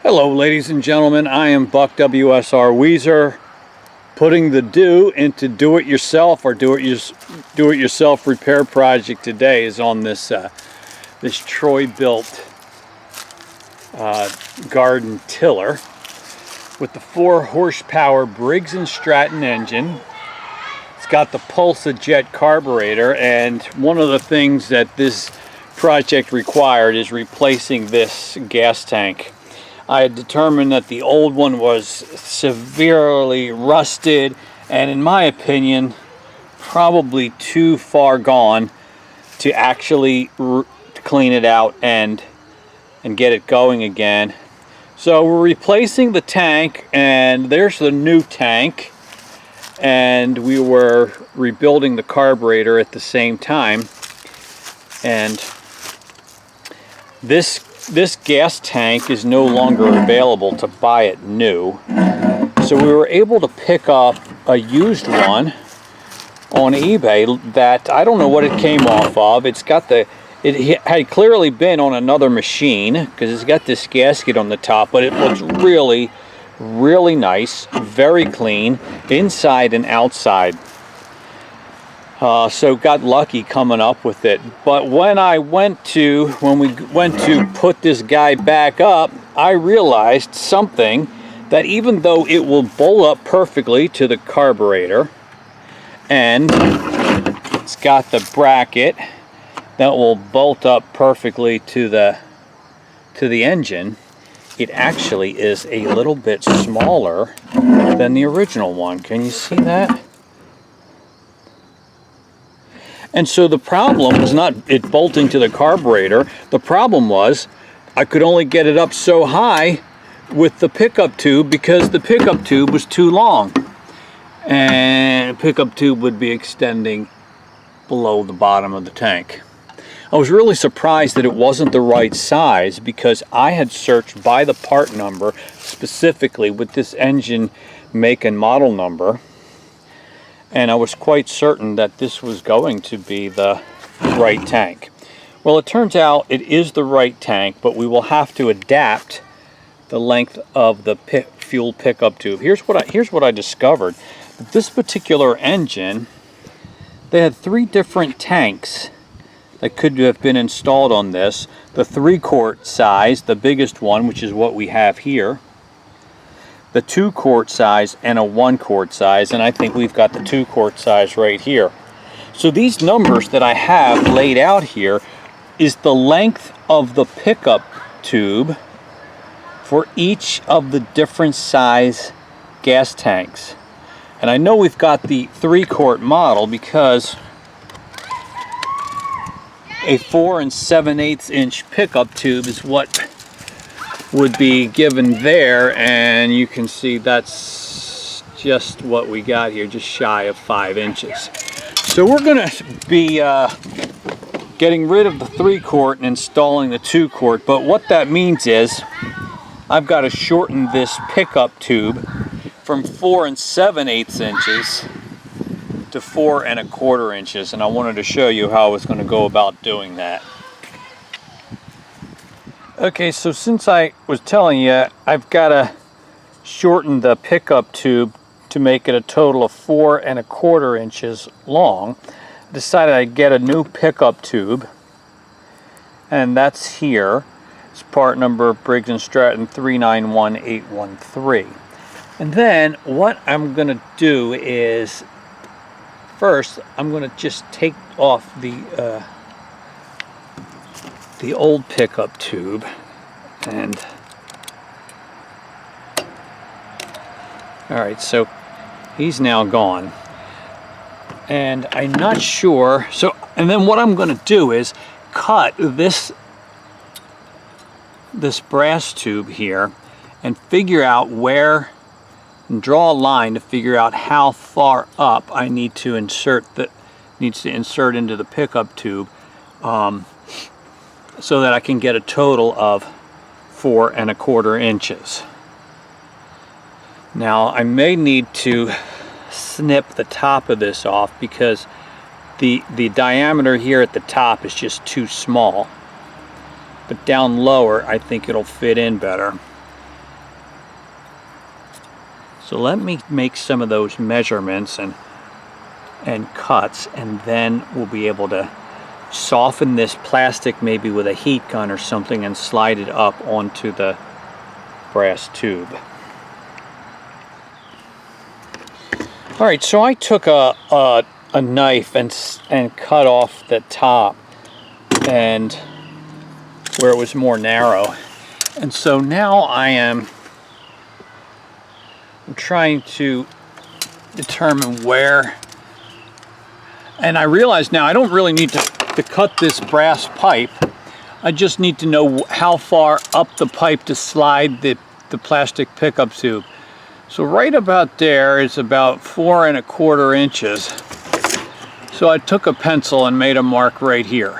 Hello ladies and gentlemen, I am Buck WSR Weezer. Putting the do into do-it-yourself or do-it-yourself repair project today is on this this Troy-built garden tiller with the 4-horsepower Briggs Stratton engine. It's got the Pulsa-Jet carburetor, and one of the things that this project required is replacing this gas tank. I had determined that the old one was severely rusted and, in my opinion, probably too far gone to actually clean it out and get it going again. So we're replacing the tank, and there's the new tank, and we were rebuilding the carburetor at the same time. And this gas tank is no longer available to buy it new, so we were able to pick up a used one on eBay that I don't know what it came off of. It had clearly been on another machine because it's got this gasket on the top, but it looks really nice, very clean inside and outside. So got lucky coming up with it. But when we went to put this guy back up, I realized something, that even though it will bolt up perfectly to the carburetor, and it's got the bracket that will bolt up perfectly to the engine, it actually is a little bit smaller than the original one. Can you see that? And so the problem was not it bolting to the carburetor. The problem was I could only get it up so high with the pickup tube because the pickup tube was too long. And the pickup tube would be extending below the bottom of the tank. I was really surprised that it wasn't the right size because I had searched by the part number specifically with this engine make and model number. And I was quite certain that this was going to be the right tank. Well, it turns out it is the right tank, but we will have to adapt the length of the fuel pickup tube. Here's what I discovered. This particular engine, they had 3 different tanks that could have been installed on this. The 3-quart size, the biggest one, which is what we have here, the 2-quart size, and a 1-quart size, and I think we've got the 2-quart size right here. So these numbers that I have laid out here is the length of the pickup tube for each of the different size gas tanks. And I know we've got the 3-quart model because a 4 7/8 inch pickup tube is what would be given there, and you can see that's just what we got here, just shy of 5 inches. So we're going to be getting rid of the 3-quart and installing the 2-quart, but what that means is I've got to shorten this pickup tube from 4 7/8 inches to 4 1/4 inches, and I wanted to show you how I was going to go about doing that. Okay, so since I was telling you I've got to shorten the pickup tube to make it a total of 4 1/4 inches long, I decided I'd get a new pickup tube, and that's here. It's part number Briggs Stratton 391813. And then what I'm going to do is, first I'm going to just take off the old pickup tube, and alright, so he's now gone, and I'm not sure. So, and then what I'm going to do is cut this brass tube here and figure out where, and draw a line to figure out how far up I need to insert into the pickup tube, so that I can get a total of 4 1/4 inches. Now I may need to snip the top of this off because the diameter here at the top is just too small, but down lower I think it'll fit in better. So let me make some of those measurements and cuts, and then we'll be able to soften this plastic maybe with a heat gun or something and slide it up onto the brass tube. Alright, so I took a knife and cut off the top and where it was more narrow. And so now I'm trying to determine where, and I realize now I don't really need to cut this brass pipe. I just need to know how far up the pipe to slide the plastic pickup tube. So right about there is about 4 1/4 inches. So I took a pencil and made a mark right here.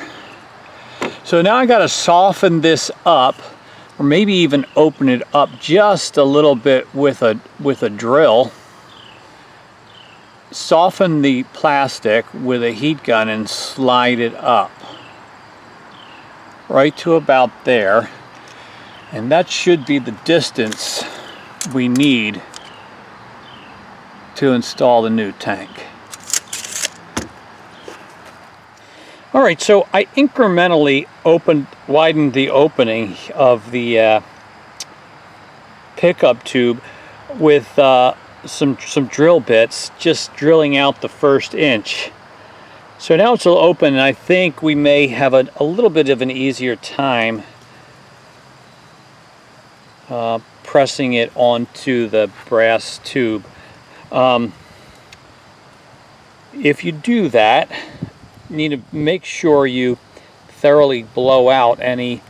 So now I got to soften this up, or maybe even open it up just a little bit with a drill. Soften the plastic with a heat gun and slide it up right to about there, and that should be the distance we need to install the new tank. Alright, so I incrementally widened the opening of the pickup tube with some drill bits, just drilling out the first inch. So now it's open, and I think we may have a little bit of an easier time pressing it onto the brass tube. If you do that, you need to make sure you thoroughly blow out any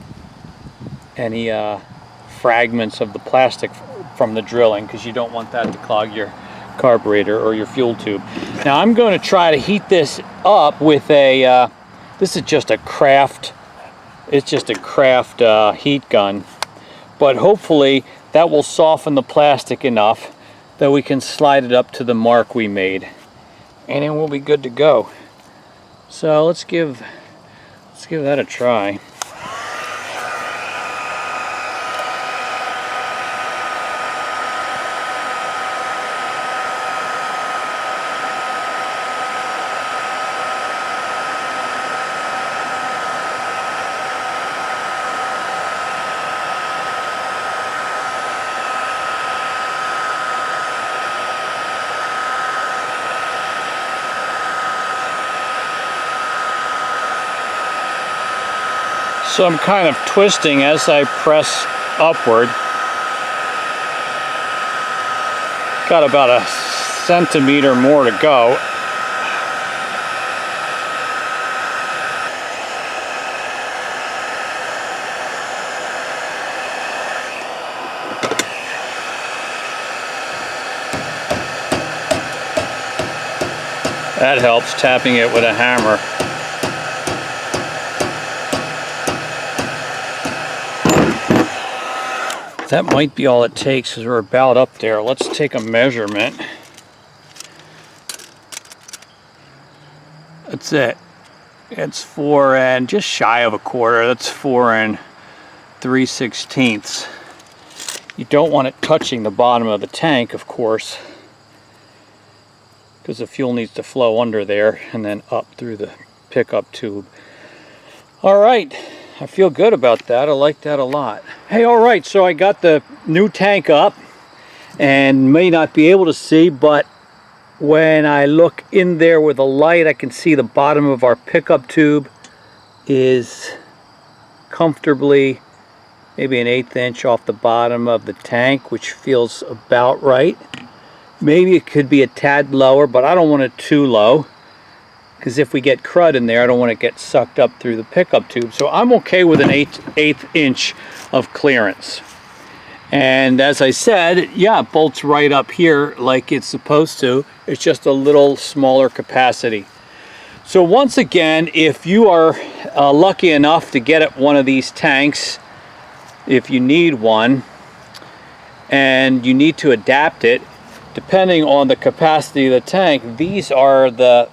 fragments of the plastic from the drilling, because you don't want that to clog your carburetor or your fuel tube. Now I'm going to try to heat this up with a this is just a craft, it's just a craft heat gun, but hopefully that will soften the plastic enough that we can slide it up to the mark we made, and then we'll be good to go. So let's give that a try. So I'm kind of twisting as I press upward. Got about a centimeter more to go. That helps, tapping it with a hammer. That might be all it takes, because we're about up there. Let's take a measurement. That's it. It's 4 and just shy of 1/4. That's 4 3/16. You don't want it touching the bottom of the tank, of course, because the fuel needs to flow under there and then up through the pickup tube. All right. I feel good about that. I like that a lot. Hey, all right, so I got the new tank up, and may not be able to see, but when I look in there with a light, I can see the bottom of our pickup tube is comfortably maybe an 1/8 inch off the bottom of the tank, which feels about right. Maybe it could be a tad lower, but I don't want it too low, because if we get crud in there, I don't want it to get sucked up through the pickup tube. So I'm okay with an 1/8 inch of clearance. And as I said, yeah, it bolts right up here like it's supposed to. It's just a little smaller capacity. So once again, if you are lucky enough to get one of these tanks, if you need one, and you need to adapt it, depending on the capacity of the tank, these are the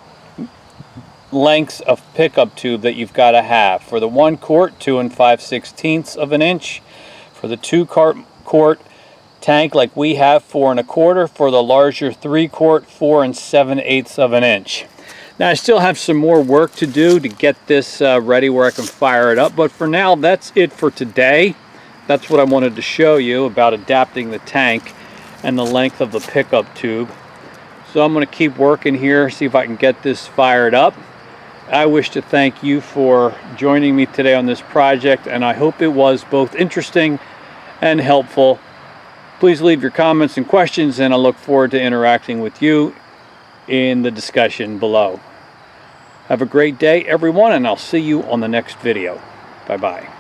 lengths of pickup tube that you've got to have. For the 1 quart, 2 5/16 of an inch. For the 2 quart, tank like we have, 4 1/4, for the larger 3-quart, 4 7/8 of an inch. Now I still have some more work to do to get this ready where I can fire it up, but for now that's it for today. That's what I wanted to show you about adapting the tank and the length of the pickup tube. So I'm going to keep working here, see if I can get this fired up. I wish to thank you for joining me today on this project, and I hope it was both interesting and helpful. Please leave your comments and questions, and I look forward to interacting with you in the discussion below. Have a great day, everyone, and I'll see you on the next video. Bye-bye.